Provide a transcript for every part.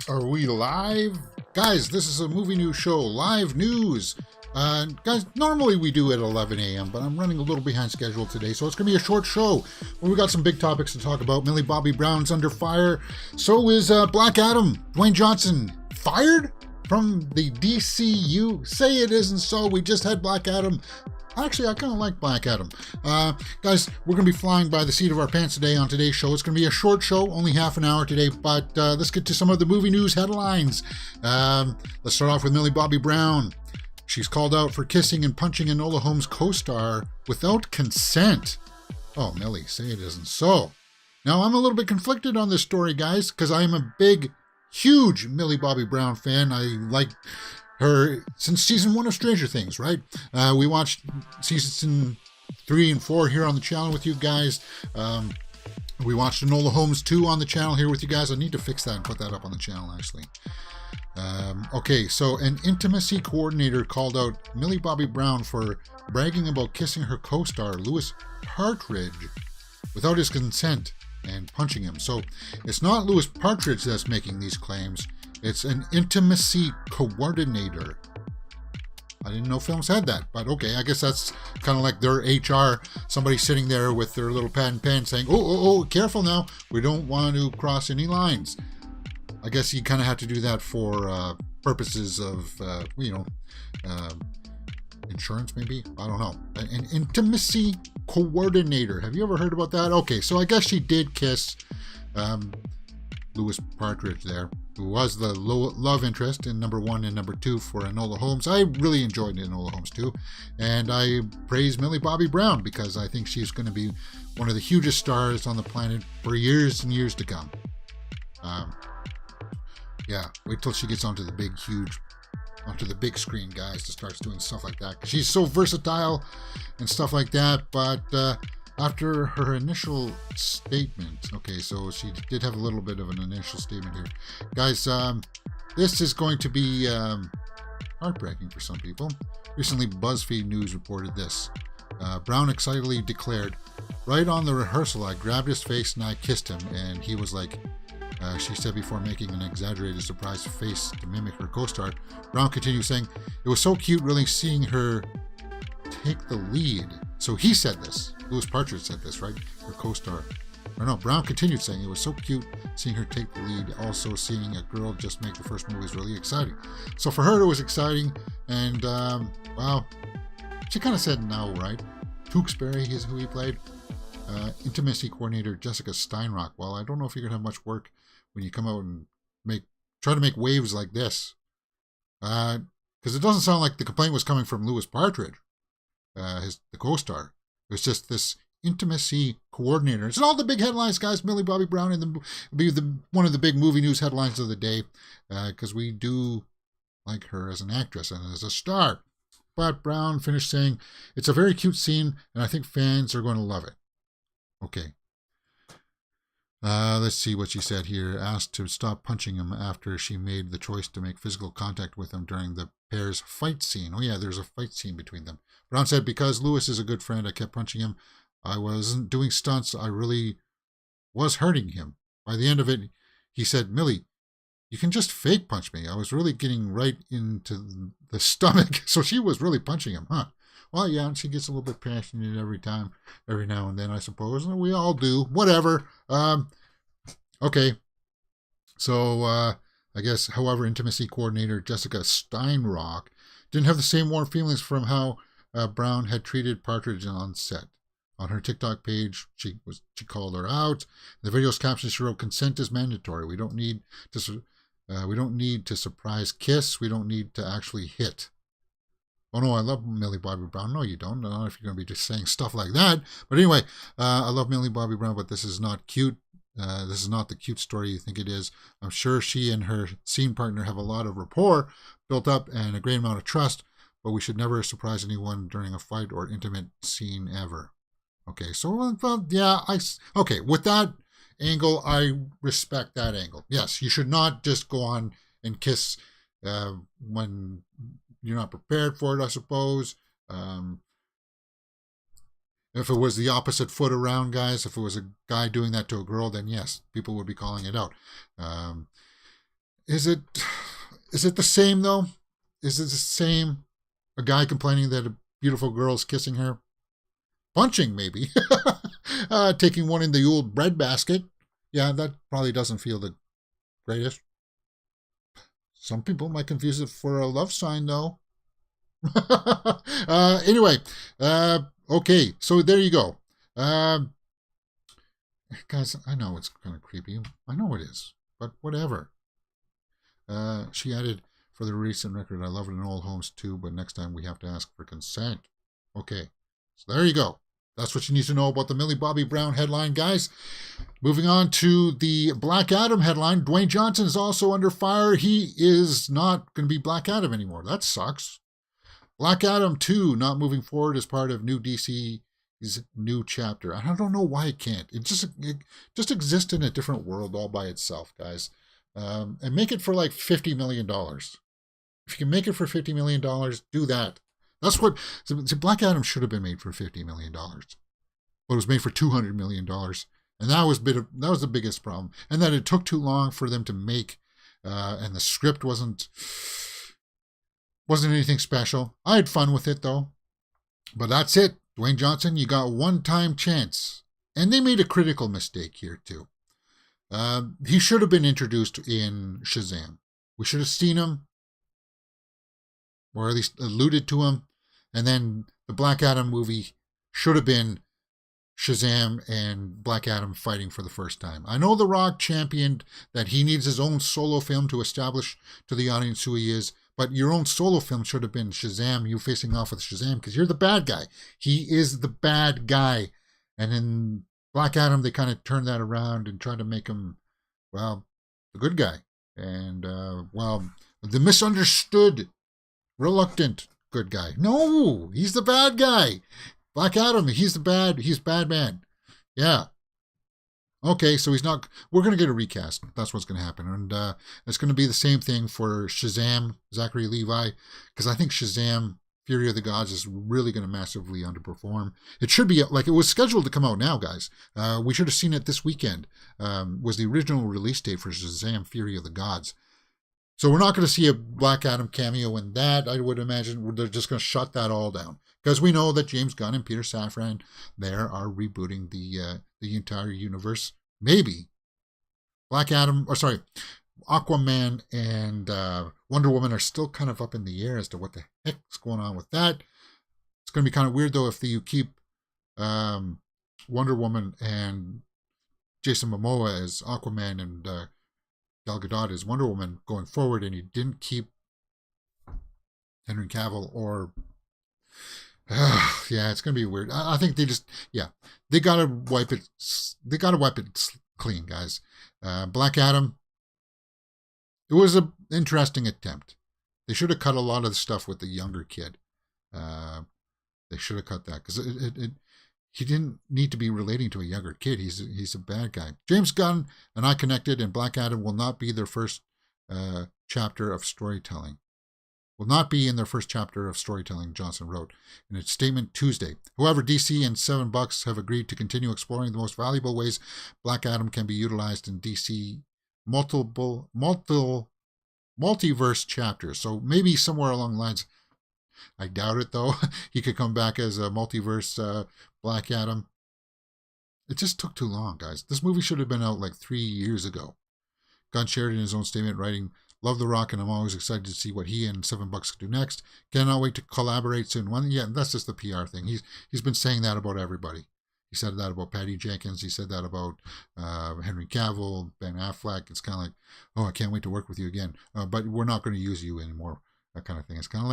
Are we live? Guys, this is a movie news show, live news. Guys, normally we do at 11 a.m., but I'm running a little behind schedule today, so it's going to be a short show. We got some big topics to talk about. Millie Bobby Brown's under fire. So is Black Adam. Dwayne Johnson fired from the DCU. Say it isn't so. We just had Black Adam. Actually, I kind of like Black Adam. Guys, we're going to be flying by the seat of our pants today on today's show. It's going to be a short show, only half an hour today, but let's get to some of the movie news headlines. Let's start off with Millie Bobby Brown. She's called out for kissing and punching Enola Holmes' co-star without consent. Oh, Millie, say it isn't so. Now, I'm a little bit conflicted on this story, guys, because I am a big, huge Millie Bobby Brown fan. I like her since season 1 of Stranger Things, right? We watched season 3 and 4 here on the channel with you guys. We watched Enola Holmes 2 on the channel here with you guys. I need to fix that and put that up on the channel, actually. Okay, so an intimacy coordinator called out Millie Bobby Brown for bragging about kissing her co-star, Louis Partridge, without his consent and punching him. So it's not Louis Partridge that's making these claims. It's an intimacy coordinator. I didn't know films had that, but okay, I guess that's kind of like their HR, somebody sitting there with their little pad and pen saying, oh, careful now, we don't want to cross any lines. I guess you kind of have to do that for purposes of, insurance maybe? I don't know. An intimacy coordinator. Have you ever heard about that? Okay, so I guess she did kiss Louis Partridge there, who was the love interest in number 1 and number 2 for Enola Holmes. I really enjoyed Enola Holmes too, and I praise Millie Bobby Brown because I think she's going to be one of the hugest stars on the planet for years and years to come. Yeah, wait till she gets onto the big screen, guys, to start doing stuff like that. She's so versatile and stuff like that, but after her initial statement, okay, so she did have a little bit of an initial statement here. Guys, this is going to be heartbreaking for some people. Recently, BuzzFeed News reported this. Brown excitedly declared, "Right on the rehearsal, I grabbed his face and I kissed him, and he was like," she said before making an exaggerated surprised face to mimic her co-star. Brown continued saying, "It was so cute really seeing her take the lead." So he said this. Louis Partridge said this, right? Her co-star. Or no, Brown continued saying, "It was so cute seeing her take the lead. Also seeing a girl just make the first movie is really exciting." So for her, it was exciting. And, well, she kind of said no, right? Tewksbury is who he played. Intimacy coordinator Jessica Steinrock. Well, I don't know if you're going to have much work when you come out and try to make waves like this. Because it doesn't sound like the complaint was coming from Louis Partridge, the co-star. It was just this intimacy coordinator. It's all the big headlines, guys. Millie Bobby Brown be one of the big movie news headlines of the day, because we do like her as an actress and as a star. But Brown finished saying, "It's a very cute scene, and I think fans are going to love it." Okay. Let's see what she said here. Asked to stop punching him after she made the choice to make physical contact with him during the pair's fight scene. Oh yeah, there's a fight scene between them. Brown said, "Because Louis is a good friend, I kept punching him. I wasn't doing stunts. I really was hurting him. By the end of it, he said, 'Millie, you can just fake punch me.' I was really getting right into the stomach." So she was really punching him, huh? Well, yeah, and she gets a little bit passionate every now and then, I suppose. And we all do. Whatever. Okay. So, I guess, however, intimacy coordinator Jessica Steinrock didn't have the same warm feelings from how Brown had treated Partridge on set. On her TikTok page, she called her out. In the video's caption, she wrote, "Consent is mandatory. We don't need to surprise kiss. We don't need to actually hit." Oh no, I love Millie Bobby Brown. No, you don't. I don't know if you're going to be just saying stuff like that. But anyway, I love Millie Bobby Brown, but this is not cute. This is not the cute story you think it is. I'm sure she and her scene partner have a lot of rapport built up and a great amount of trust, but we should never surprise anyone during a fight or intimate scene ever. Okay, so, well, yeah, okay, with that angle, I respect that angle. Yes, you should not just go on and kiss when you're not prepared for it, I suppose. If it was the opposite foot around, guys, if it was a guy doing that to a girl, then yes, people would be calling it out. is it the same though? Is it the same? A guy complaining that a beautiful girl's kissing her, punching maybe, taking one in the old breadbasket. Yeah, that probably doesn't feel the greatest. Some people might confuse it for a love sign though. Anyway, okay, so there you go. Guys, I know it's kind of creepy. I know it is, but whatever. She added, for the recent record, I love it in old homes too, but next time we have to ask for consent. Okay, so there you go. That's what you need to know about the Millie Bobby Brown headline, guys. Moving on to the Black Adam headline. Dwayne Johnson is also under fire. He is not going to be Black Adam anymore. That sucks. Black Adam 2 not moving forward as part of new DC's new chapter. I don't know why it can't. It just exists in a different world all by itself, guys. And make it for like $50 million. If you can make it for $50 million, do that. That's what... So Black Adam should have been made for $50 million. But it was made for $200 million. And that was the biggest problem. And that it took too long for them to make. And the script wasn't anything special. I had fun with it, though. But that's it. Dwayne Johnson, you got one-time chance. And they made a critical mistake here, too. He should have been introduced in Shazam. We should have seen him, or at least alluded to him. And then the Black Adam movie should have been Shazam and Black Adam fighting for the first time. I know The Rock championed that he needs his own solo film to establish to the audience who he is, but your own solo film should have been Shazam, you facing off with Shazam, because you're the bad guy. He is the bad guy. And in Black Adam, they kind of turned that around and tried to make him, well, the good guy. And, the misunderstood, reluctant good guy. No, he's the bad guy. Black Adam, he's bad man. Yeah. Okay, so we're going to get a recast. That's what's going to happen. And it's going to be the same thing for Shazam, Zachary Levi, because I think Shazam, Fury of the Gods is really going to massively underperform. It should be, like, it was scheduled to come out now, guys. We should have seen it this weekend. Was the original release date for Shazam, Fury of the Gods. So we're not going to see a Black Adam cameo in that. I would imagine they're just going to shut that all down. Because we know that James Gunn and Peter Safran there are rebooting the entire universe. Maybe Aquaman and Wonder Woman are still kind of up in the air as to what the heck's going on with that. It's going to be kind of weird, though, if you keep Wonder Woman and Jason Momoa as Aquaman and Gal Gadot as Wonder Woman going forward, and you didn't keep Henry Cavill or... yeah, it's going to be weird. I think they got to wipe it. They got to wipe it clean, guys. Black Adam, it was an interesting attempt. They should have cut a lot of the stuff with the younger kid. They should have cut that because he didn't need to be relating to a younger kid. He's a bad guy. James Gunn and I connected, and Black Adam will not be their first chapter of storytelling. Will not be in their first chapter of storytelling, Johnson wrote in its statement Tuesday. However, DC and $7 have agreed to continue exploring the most valuable ways Black Adam can be utilized in DC multiverse chapters. So maybe somewhere along the lines, I doubt it though, he could come back as a multiverse Black Adam. It just took too long, guys. This movie should have been out like 3 years ago. Gunn shared in his own statement, writing, "Love The Rock, and I'm always excited to see what he and $7 do next. Cannot wait to collaborate soon." Yeah, that's just the PR thing. He's been saying that about everybody. He said that about Patty Jenkins. He said that about Henry Cavill, Ben Affleck. It's kind of like, oh, I can't wait to work with you again, but we're not going to use you anymore. That kind of thing. It's kind of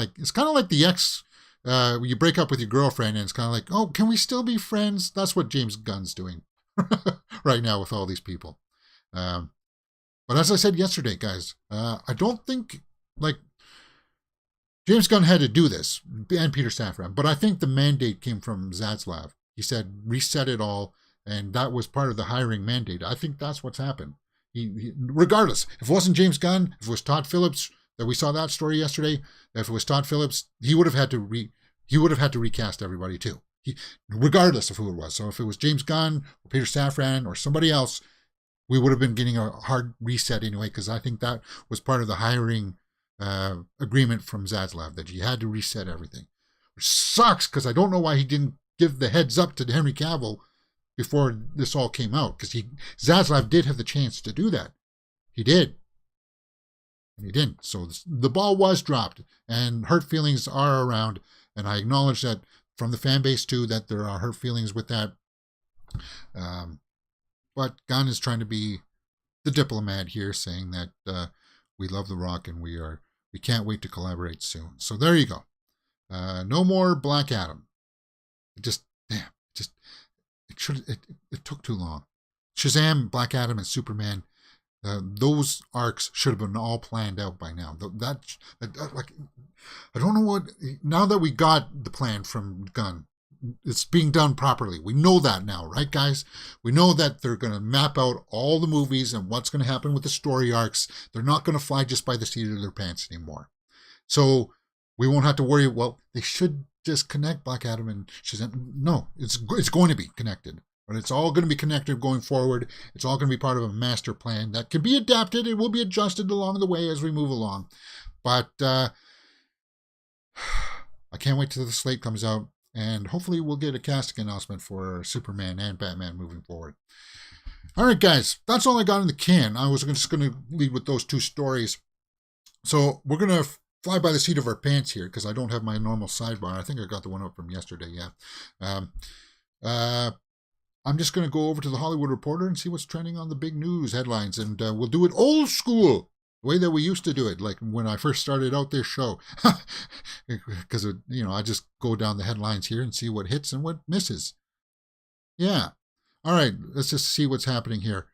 like the ex. You break up with your girlfriend, and it's kind of like, oh, can we still be friends? That's what James Gunn's doing right now with all these people. But as I said yesterday, guys, I don't think, like, James Gunn had to do this, and Peter Safran, but I think the mandate came from Zaslav. He said, reset it all, and that was part of the hiring mandate. I think that's what's happened. He regardless, if it wasn't James Gunn, if it was Todd Phillips, that we saw that story yesterday, if it was Todd Phillips, he would have had to recast everybody too. Regardless of who it was. So if it was James Gunn or Peter Safran or somebody else, we would have been getting a hard reset anyway, because I think that was part of the hiring agreement from Zaslav, that he had to reset everything. Which sucks, because I don't know why he didn't give the heads up to Henry Cavill before this all came out, because Zaslav did have the chance to do that. He did. And he didn't. So the ball was dropped, and hurt feelings are around, and I acknowledge that from the fan base too, that there are hurt feelings with that. But Gunn is trying to be the diplomat here, saying that we love The Rock and we can't wait to collaborate soon. So there you go. No more Black Adam. It took too long. Shazam, Black Adam, and Superman. Those arcs should have been all planned out by now. Like, I don't know what. Now that we got the plan from Gunn, it's being done properly. We know that now, right, guys? We know that they're going to map out all the movies and what's going to happen with the story arcs. They're not going to fly just by the seat of their pants anymore. So we won't have to worry. Well, they should just connect Black Adam and Shazam. No, it's going to be connected. But it's all going to be connected going forward. It's all going to be part of a master plan that can be adapted. It will be adjusted along the way as we move along. But I can't wait till the slate comes out. And hopefully we'll get a casting announcement for Superman and Batman moving forward. All right, guys. That's all I got in the can. I was just going to lead with those two stories. So we're going to fly by the seat of our pants here, because I don't have my normal sidebar. I think I got the one up from yesterday, yeah. I'm just going to go over to the Hollywood Reporter and see what's trending on the big news headlines. And we'll do it old school, the way that we used to do it, like when I first started out this show. Because, I just go down the headlines here and see what hits and what misses. Yeah. All right, let's just see what's happening here.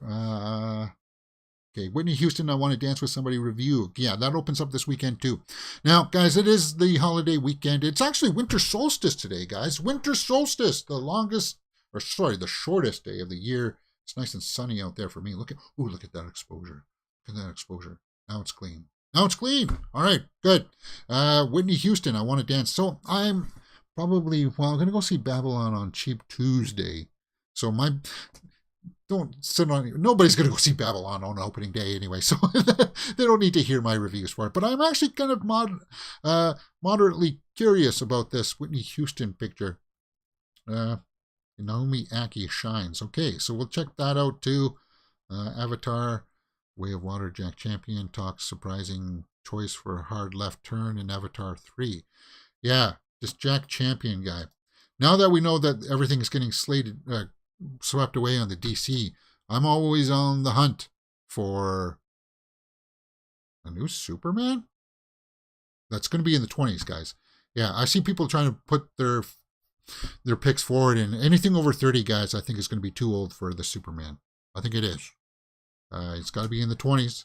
Okay, Whitney Houston, I Want to Dance with Somebody review. Yeah, that opens up this weekend too. Now, guys, it is the holiday weekend. It's actually winter solstice today, guys. Winter solstice, the shortest day of the year. It's nice and sunny out there for me. Look at that exposure. Look at that exposure. Now it's clean. All right, good. Whitney Houston, I Want to Dance. So I'm probably, I'm going to go see Babylon on Cheap Tuesday. So nobody's going to go see Babylon on opening day anyway, so they don't need to hear my reviews for it. But I'm actually kind of moderately curious about this Whitney Houston picture. Naomi Aki Shines. Okay, so we'll check that out too. Avatar, Way of Water, Jack Champion talks surprising choice for a hard left turn in Avatar 3. Yeah, this Jack Champion guy. Now that we know that everything is getting swept away on the DC, I'm always on the hunt for a new Superman. That's going to be in the 20s, guys. Yeah, I see people trying to put their picks forward, and anything over 30, guys, I think is going to be too old for the Superman. I think it is. It's got to be in the 20s,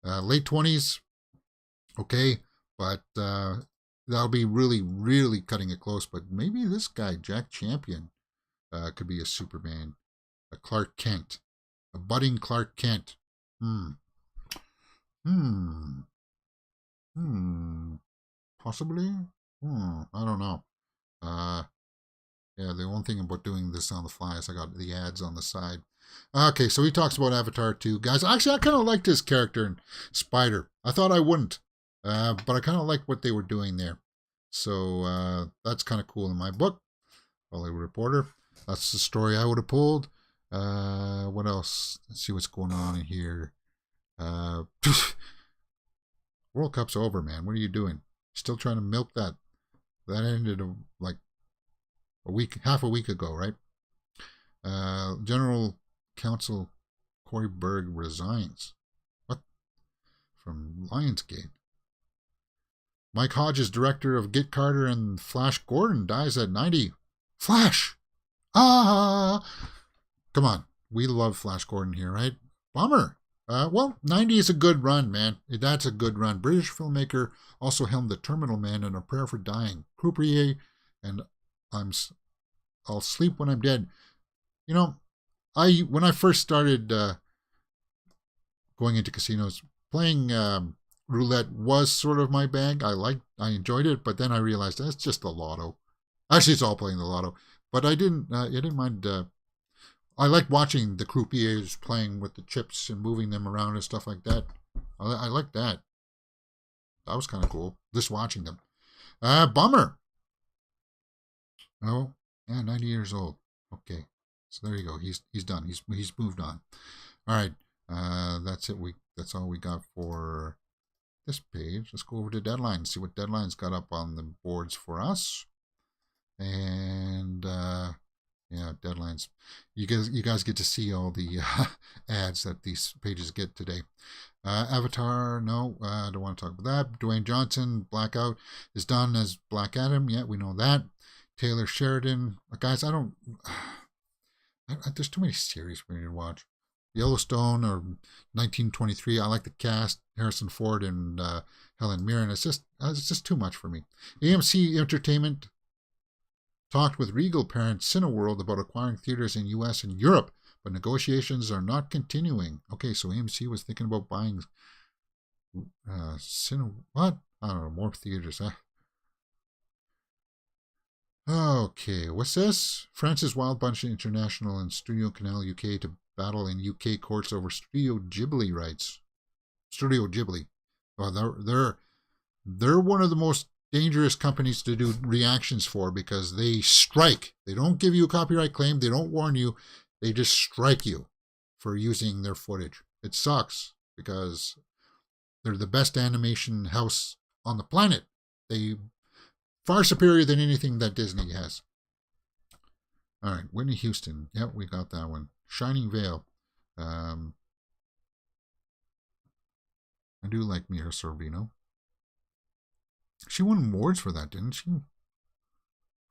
late 20s. Okay, but that'll be really, really cutting it close. But maybe this guy, Jack Champion, could be a Superman, a Clark Kent, a budding Clark Kent. Possibly. I don't know. Yeah, the only thing about doing this on the fly is I got the ads on the side. Okay, so he talks about Avatar 2. Guys, actually, I kind of liked his character in Spider. I thought I wouldn't, but I kind of liked what they were doing there. So that's kind of cool in my book, Hollywood Reporter. That's the story I would have pulled. What else? Let's see what's going on in here. World Cup's over, man. What are you doing? Still trying to milk that? That ended like half a week ago, right? General Counsel Corey Berg resigns. What? From Lionsgate. Mike Hodges, director of Get Carter and Flash Gordon, dies at 90. Flash! Come on. We love Flash Gordon here, right? Bummer. 90 is a good run, man. That's a good run. British filmmaker also helmed The Terminal Man and A Prayer for Dying. Croupier and I'll Sleep When I'm Dead. When I first started going into casinos, playing roulette was sort of my bag. I enjoyed it, but then I realized that's just the lotto. Actually, it's all playing the lotto. But I didn't mind I like watching the croupiers playing with the chips and moving them around and stuff like that. I like that. That was kind of cool. Just watching them. Bummer. Oh, yeah, 90 years old. Okay, so there you go. He's done. He's moved on. All right. That's it. That's all we got for this page. Let's go over to Deadline, see what Deadline's got up on the boards for us. And yeah, Deadlines. You guys get to see all the ads that these pages get today. Avatar, no, I don't want to talk about that. Dwayne Johnson, Blackout, is done as Black Adam. Yeah, we know that. Taylor Sheridan. Guys, there's too many series for me to watch. Yellowstone or 1923. I like the cast, Harrison Ford and Helen Mirren. It's just too much for me. AMC Entertainment talked with Regal parent Cineworld about acquiring theaters in U.S. and Europe, but negotiations are not continuing. Okay, so AMC was thinking about buying what? I don't know, more theaters, huh? Okay, what's this? Francis Wild Bunch International and Studio Canal UK to battle in UK courts over Studio Ghibli rights. Studio Ghibli. Oh, they're one of the most dangerous companies to do reactions for because they strike. They don't give you a copyright claim. They don't warn you. They just strike you for using their footage. It sucks because they're the best animation house on the planet. They far superior than anything that Disney has. All right, Whitney Houston. Yep, we got that one. Shining Veil. I do like Mira Sorvino. She won awards for that, didn't she?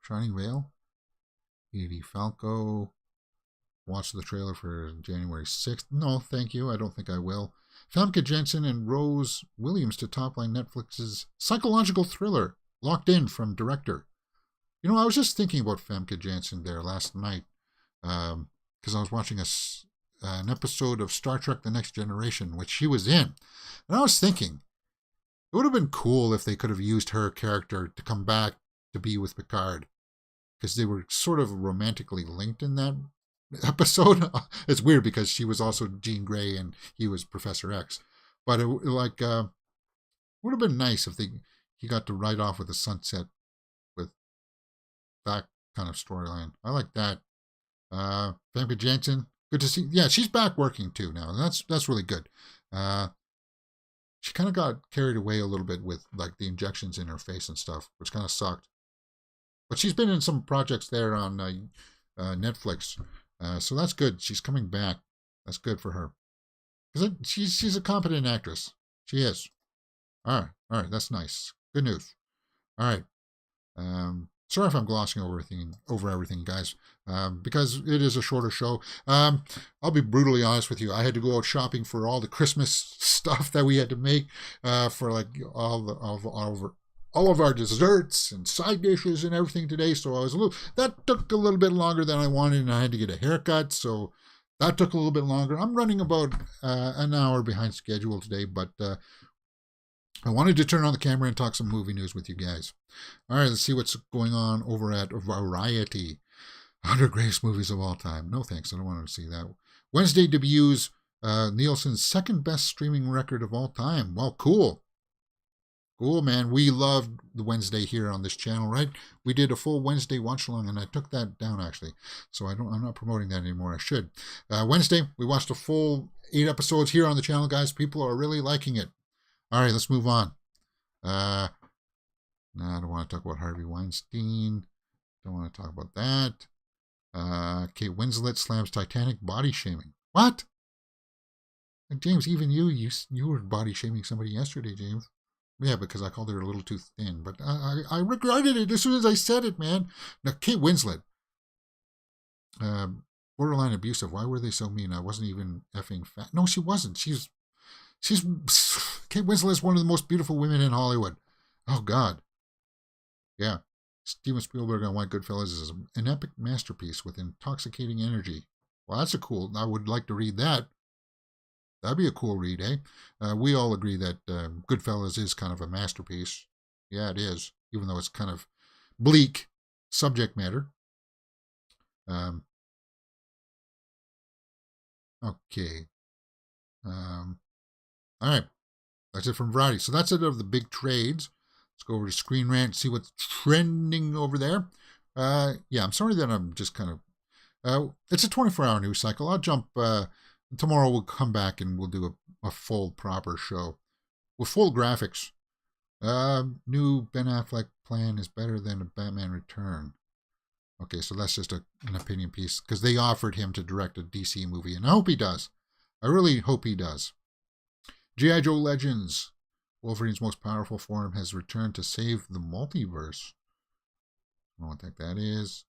Shining Veil. Edie Falco. Watch the trailer for January 6th. No, thank you. I don't think I will. Famke Janssen and Rose Williams to topline Netflix's psychological thriller, Locked In, from director. You know, I was just thinking about Famke Janssen there last night because I was watching an episode of Star Trek The Next Generation, which she was in. And I was thinking, it would have been cool if they could have used her character to come back to be with Picard because they were sort of romantically linked in that episode. It's weird because she was also Jean Grey and he was Professor X. But it would have been nice if he got to ride off with a sunset with that kind of storyline. I like that. Famke Janssen, good to see. Yeah, she's back working too now, and that's really good. She kind of got carried away a little bit with like the injections in her face and stuff, which kind of sucked. But she's been in some projects there on Netflix, so that's good. She's coming back. That's good for her. She's a competent actress. She is. All right, that's nice. Good news. All right. Sorry if I'm glossing over everything, guys, because it is a shorter show. I'll be brutally honest with you. I had to go out shopping for all the Christmas stuff that we had to make for like all of our desserts and side dishes and everything today. So that took a little bit longer than I wanted, and I had to get a haircut. So that took a little bit longer. I'm running about an hour behind schedule today, but I wanted to turn on the camera and talk some movie news with you guys. All right, let's see what's going on over at Variety. 100 Greatest Movies of All Time. No thanks, I don't want to see that. Wednesday debuts Nielsen's second best streaming record of all time. Well, cool. Cool, man. We loved the Wednesday here on this channel, right? We did a full Wednesday watch along, and I took that down actually. So I'm not promoting that anymore. I should. Wednesday, we watched a full 8 episodes here on the channel, guys. People are really liking it. All right, let's move on. No, I don't want to talk about Harvey Weinstein. Don't want to talk about that. Kate Winslet slams Titanic body shaming. What? And James, even you were body shaming somebody yesterday, James. Yeah, because I called her a little too thin. But I regretted it as soon as I said it, man. Now, Kate Winslet. Borderline abusive. Why were they so mean? I wasn't even effing fat. No, she wasn't. She's Kate Winslet is one of the most beautiful women in Hollywood. Oh, God. Yeah. Steven Spielberg on White Goodfellas is an epic masterpiece with intoxicating energy. Well, that's I would like to read that. That'd be a cool read, eh? We all agree that Goodfellas is kind of a masterpiece. Yeah, it is, even though it's kind of bleak subject matter. Okay. All right. That's it from Variety. So that's it of the big trades. Let's go over to Screen Rant, see what's trending over there. Yeah, I'm sorry that I'm just kind of. It's a 24-hour news cycle. I'll jump. Tomorrow we'll come back and we'll do a full, proper show with full graphics. New Ben Affleck plan is better than a Batman Return. Okay, so that's just an opinion piece because they offered him to direct a DC movie, and I hope he does. I really hope he does. G.I. Joe Legends. Wolverine's most powerful form has returned to save the multiverse. I don't think that is.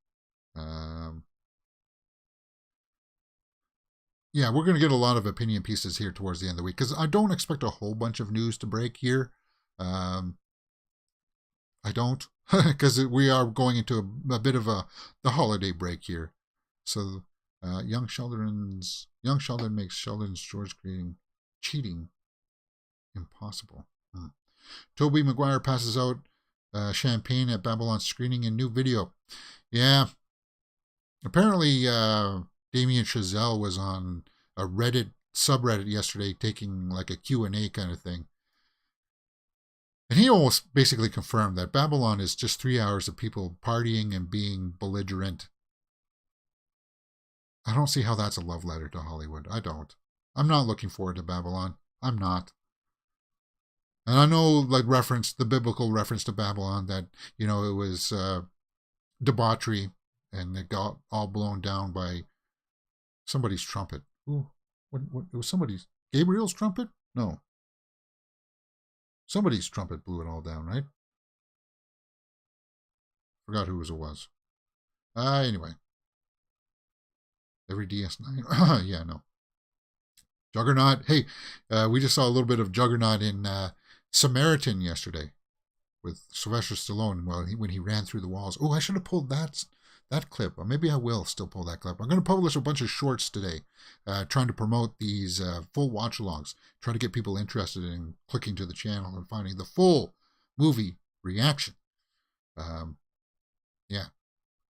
Yeah, we're going to get a lot of opinion pieces here towards the end of the week because I don't expect a whole bunch of news to break here. I don't, because we are going into a bit of the holiday break here. So, young Sheldon makes Sheldon's George cheating impossible. Tobey Maguire passes out champagne at Babylon screening in new video. Yeah, apparently Damien Chazelle was on a Reddit subreddit yesterday taking like a Q&A kind of thing. And he almost basically confirmed that Babylon is just 3 hours of people partying and being belligerent. I don't see how that's a love letter to Hollywood. I don't. I'm not looking forward to Babylon. I'm not. And I know, like, the biblical reference to Babylon that, it was debauchery and it got all blown down by somebody's trumpet. Ooh, what, it was Gabriel's trumpet? No. Somebody's trumpet blew it all down, right? Forgot whose it was. Anyway. Every DS9. Yeah, no. Juggernaut. Hey, we just saw a little bit of Juggernaut in Samaritan yesterday with Sylvester Stallone when he ran through the walls. Oh, I should have pulled that clip. Or maybe I will still pull that clip. I'm going to publish a bunch of shorts today, trying to promote these full watch-alongs, try to get people interested in clicking to the channel and finding the full movie reaction. Yeah,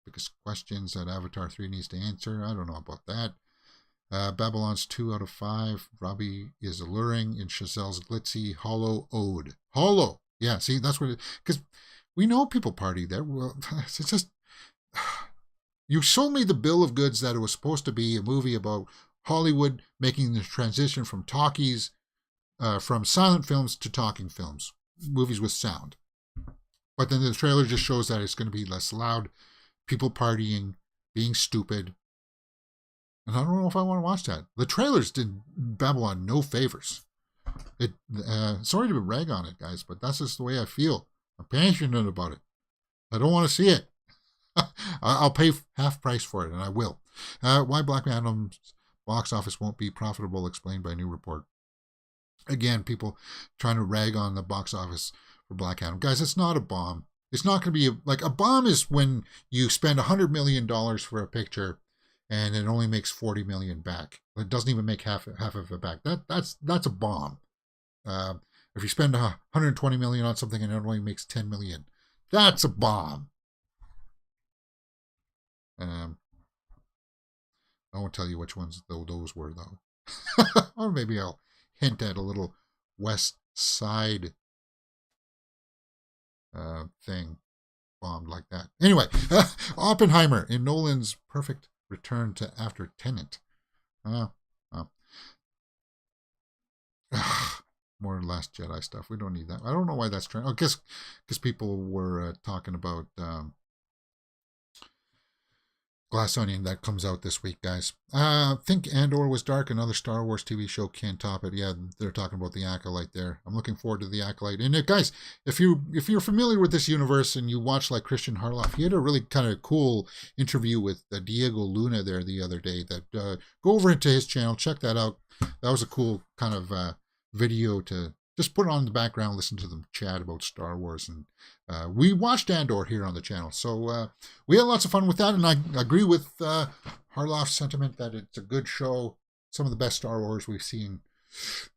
because questions that Avatar 3 needs to answer. I don't know about that. Babylon's 2 out of 5. Robbie is alluring in Chazelle's glitzy hollow ode. Hollow. Yeah, see, that's what because we know people party there. Well, it's just you sold me the bill of goods that it was supposed to be a movie about Hollywood making the transition from talkies, from silent films to talking films, movies with sound. But then the trailer just shows that it's going to be less loud, people partying, being stupid. And I don't know if I want to watch that. The trailers did Babylon no favors. Sorry to rag on it, guys, but that's just the way I feel. I'm passionate about it. I don't want to see it. I'll pay half price for it, and I will. Why Black Adam's box office won't be profitable, explained by a new report. Again, people trying to rag on the box office for Black Adam. Guys, it's not a bomb. It's not going to be like a bomb is when you spend $100 million for a picture and it only makes 40 million back. It doesn't even make half of it back. That's a bomb. If you spend 120 million on something and it only makes 10 million, that's a bomb. I won't tell you which ones those were though. Or maybe I'll hint at a little West Side thing bombed like that. Anyway, Oppenheimer in Nolan's perfect return to after Tenet. More Last Jedi stuff. We don't need that. I don't know why that's trending. I guess because people were talking about Glass Onion that comes out this week, guys. Think Andor was dark. Another Star Wars TV show can't top it. Yeah, they're talking about the Acolyte there. I'm looking forward to the Acolyte. And guys, if you're familiar with this universe and you watch like Christian Harloff, he had a really kind of cool interview with Diego Luna there the other day. That go over into his channel, check that out. That was a cool kind of video to just put it on the background, listen to them chat about Star Wars. And we watched Andor here on the channel. So we had lots of fun with that. And I agree with Harloff's sentiment that it's a good show. Some of the best Star Wars we've seen.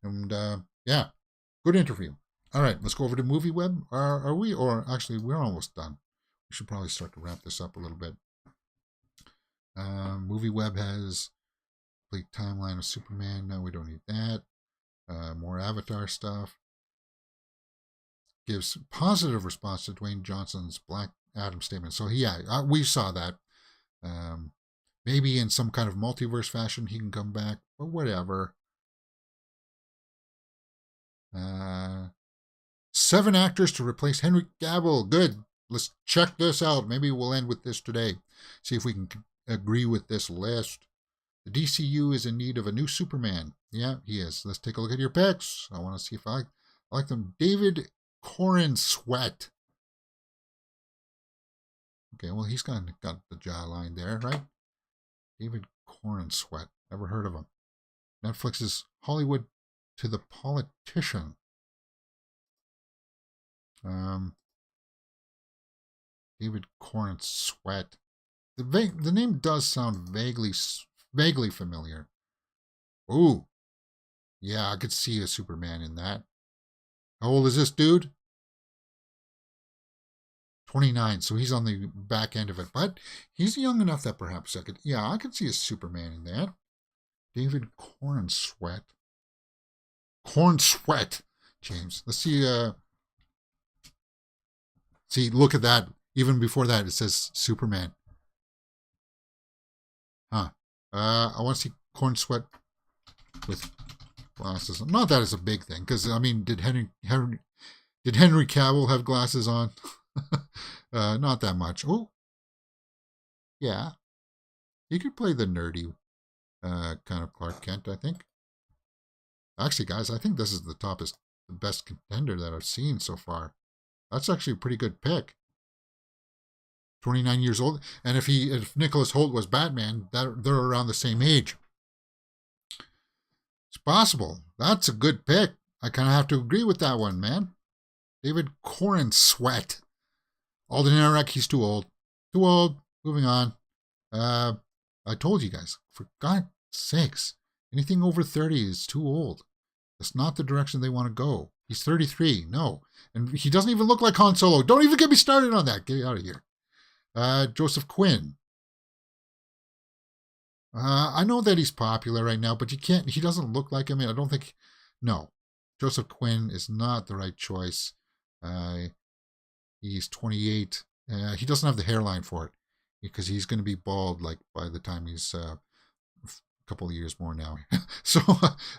And yeah, good interview. All right, let's go over to Movie Web. Are we? Or actually, we're almost done. We should probably start to wrap this up a little bit. Movie Web has Complete timeline of Superman. No, we don't need that. More Avatar stuff. Gives positive response to Dwayne Johnson's Black Adam statement. So yeah, we saw that. Maybe in some kind of multiverse fashion he can come back, but whatever. 7 actors to replace Henry Cavill. Good. Let's check this out. Maybe we'll end with this today. See if we can agree with this list. The DCU is in need of a new Superman. Yeah, he is. Let's take a look at your picks. I want to see if I like them. David Corin Sweat. Okay, well, he's got the jawline there, right? David Corin Sweat. Never heard of him. Netflix's Hollywood to the Politician. David Corin Sweat. The name does sound vaguely familiar. Ooh. Yeah, I could see a Superman in that. How old is this dude? 29, so he's on the back end of it. But he's young enough that perhaps I could see a Superman in that. David Corn Sweat. James. Let's see, look at that. Even before that, it says Superman. Huh. I want to see Corn Sweat with glasses. Not that it's a big thing, because, I mean, did Henry Cavill have glasses on? Not that much. Oh, yeah. He could play the nerdy kind of Clark Kent, I think. Actually, guys, I think this is the best contender that I've seen so far. That's actually a pretty good pick. 29 years old. And if Nicholas Hoult was Batman, they're around the same age. It's possible. That's a good pick. I kind of have to agree with that one, man. David Corin Sweat. Alden Ehrenreich, he's too old. Too old. Moving on. I told you guys, for God's sakes, anything over 30 is too old. That's not the direction they want to go. He's 33. No. And he doesn't even look like Han Solo. Don't even get me started on that. Get out of here. Joseph Quinn. I know that he's popular right now, but he doesn't look like him. I don't think, no. Joseph Quinn is not the right choice. He's 28. He doesn't have the hairline for it because he's going to be bald like by the time he's a couple of years more now. So,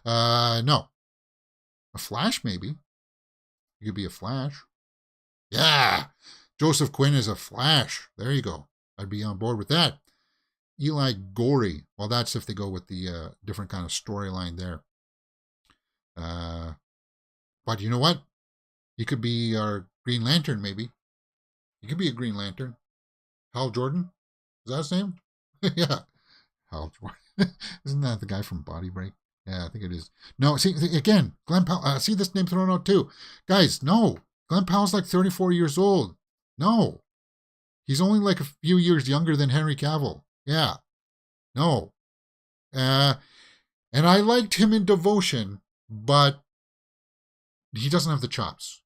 no. A Flash, maybe. He could be a Flash. Yeah. Joseph Quinn is a Flash. There you go. I'd be on board with that. Eli Gorey. Well, that's if they go with the different kind of storyline there. But you know what? He could be our Green Lantern, maybe. He could be a Green Lantern. Hal Jordan? Is that his name? Yeah. Hal Jordan. Isn't that the guy from Body Break? Yeah, I think it is. No, see, again, Glenn Powell. I see this name thrown out too. Guys, no. Glenn Powell's like 34 years old. No. He's only like a few years younger than Henry Cavill. Yeah. No. And I liked him in Devotion, but he doesn't have the chops.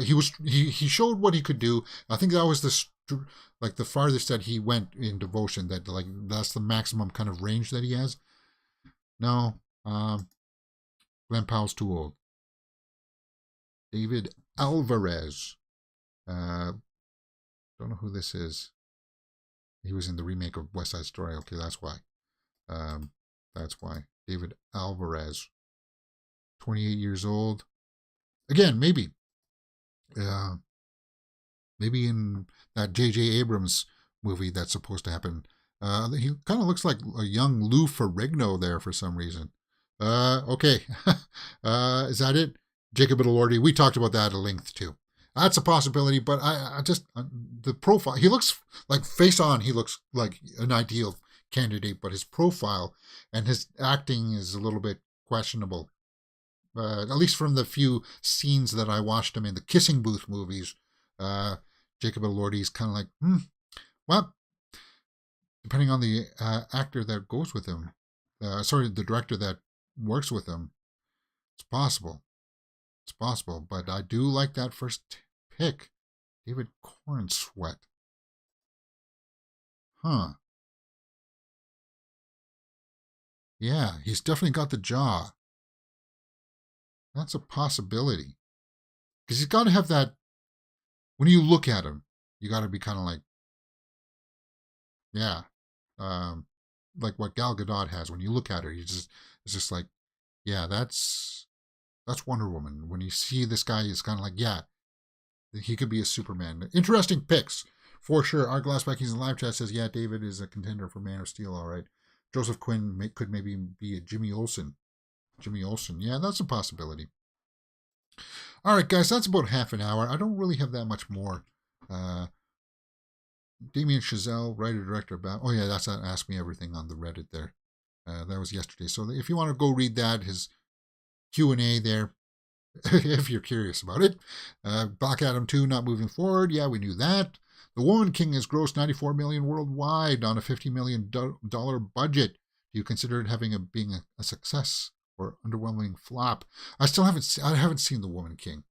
He showed what he could do. I think that was the farthest that he went in Devotion. That's the maximum kind of range that he has. No. Glenn Powell's too old. David Alvarez. Don't know who this is. He was in the remake of West Side Story. Okay, that's why. That's why. David Alvarez. 28 years old. Again, maybe. Maybe in that J.J. Abrams movie that's supposed to happen. He kind of looks like a young Lou Ferrigno there for some reason. Okay. Is that it? Jacob Elordi. We talked about that at length too. That's a possibility, but I just, the profile, he looks like face on, he looks like an ideal candidate, but his profile and his acting is a little bit questionable. At least from the few scenes that I watched him in the Kissing Booth movies, Jacob Elordi is kind of like, well, depending on the actor that goes with him, the director that works with him, it's possible. It's possible, but I do like that first pick, David Corn Sweat. Huh. Yeah, he's definitely got the jaw. That's a possibility. Because he's got to have that, when you look at him, you got to be kind of like, yeah, um, like what Gal Gadot has. When you look at her, it's just like, yeah, that's Wonder Woman. When you see this guy, it's kind of like, yeah, he could be a Superman. Interesting picks for sure. Our Glass Vikings in live chat says, yeah, David is a contender for Man of Steel. All right, Joseph Quinn could maybe be a Jimmy Olsen. Jimmy Olsen, yeah, that's a possibility. All right, guys, that's about half an hour. I don't really have that much more. Damien Chazelle, writer director about. Oh yeah, that's Ask Me Everything on the Reddit there. That was yesterday. So if you want to go read that, his Q&A there, if you're curious about it. Black Adam 2 not moving forward. Yeah, we knew that. The Woman King has grossed $94 million worldwide on a $50 million budget. Do you consider it being a success or underwhelming flop? I haven't seen The Woman King.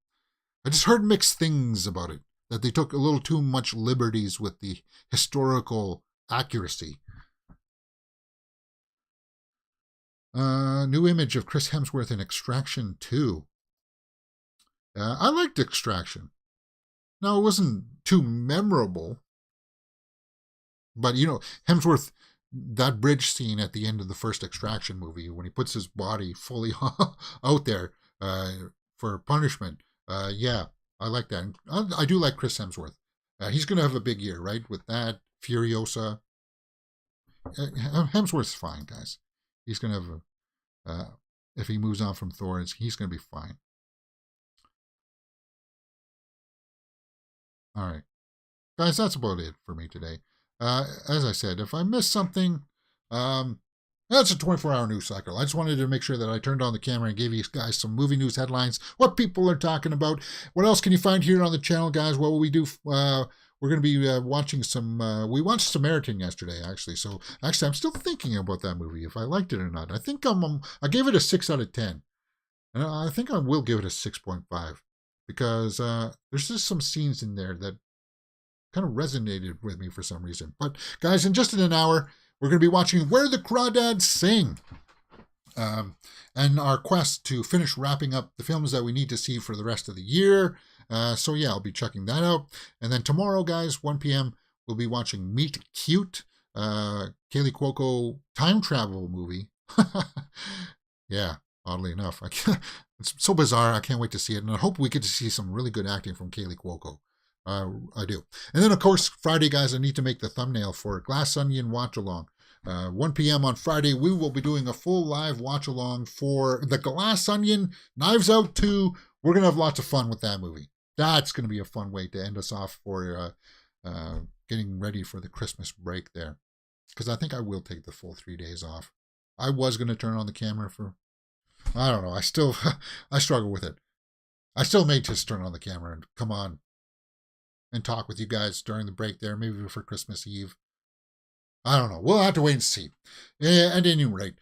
I just heard mixed things about it, that they took a little too much liberties with the historical accuracy. New image of Chris Hemsworth in Extraction 2. I liked Extraction. Now, it wasn't too memorable, but, Hemsworth, that bridge scene at the end of the first Extraction movie, when he puts his body fully out there for punishment, yeah, I like that. I do like Chris Hemsworth. He's going to have a big year, right? With that, Furiosa. Hemsworth's fine, guys. He's going to have if he moves on from Thor, he's going to be fine. All right. Guys, that's about it for me today. As I said, if I missed something, that's a 24-hour news cycle. I just wanted to make sure that I turned on the camera and gave you guys some movie news headlines, what people are talking about. What else can you find here on the channel, guys? What will we do? We're going to be watching some, we watched Samaritan yesterday, actually. So, actually, I'm still thinking about that movie, if I liked it or not. I think I gave it a 6 out of 10. And I think I will give it a 6.5. Because there's just some scenes in there that kind of resonated with me for some reason. But guys, in just an hour, we're going to be watching Where the Crawdads Sing. And our quest to finish wrapping up the films that we need to see for the rest of the year. So yeah, I'll be checking that out. And then tomorrow, guys, 1 p.m., we'll be watching Meet Cute, Kaylee Cuoco time travel movie. Yeah, oddly enough. It's so bizarre. I can't wait to see it. And I hope we get to see some really good acting from Kaylee Cuoco. I do. And then, of course, Friday, guys, I need to make the thumbnail for Glass Onion Watch Along. 1 p.m. on Friday, we will be doing a full live watch along for The Glass Onion, Knives Out 2. We're going to have lots of fun with that movie. That's going to be a fun way to end us off for getting ready for the Christmas break there. Because I think I will take the full 3 days off. I was going to turn on the camera for... I don't know. I struggle with it. I still may just turn on the camera and come on and talk with you guys during the break there, maybe for Christmas Eve. I don't know. We'll have to wait and see. Yeah, at any rate,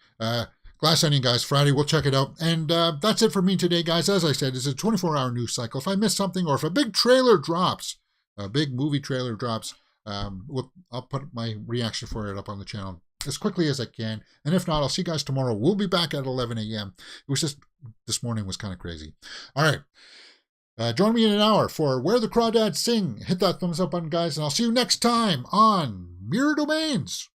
Glass Onion, guys, Friday, we'll check it out. And that's it for me today, guys. As I said, it's a 24-hour news cycle. If I miss something or if a big trailer drops, a big movie trailer drops, I'll put my reaction for it up on the channel as quickly as I can. And if not, I'll see you guys tomorrow. We'll be back at 11 a.m. It was just, this morning was kind of crazy. All right. Join me in an hour for Where the Crawdads Sing. Hit that thumbs up button, guys, and I'll see you next time on Mirror Domains.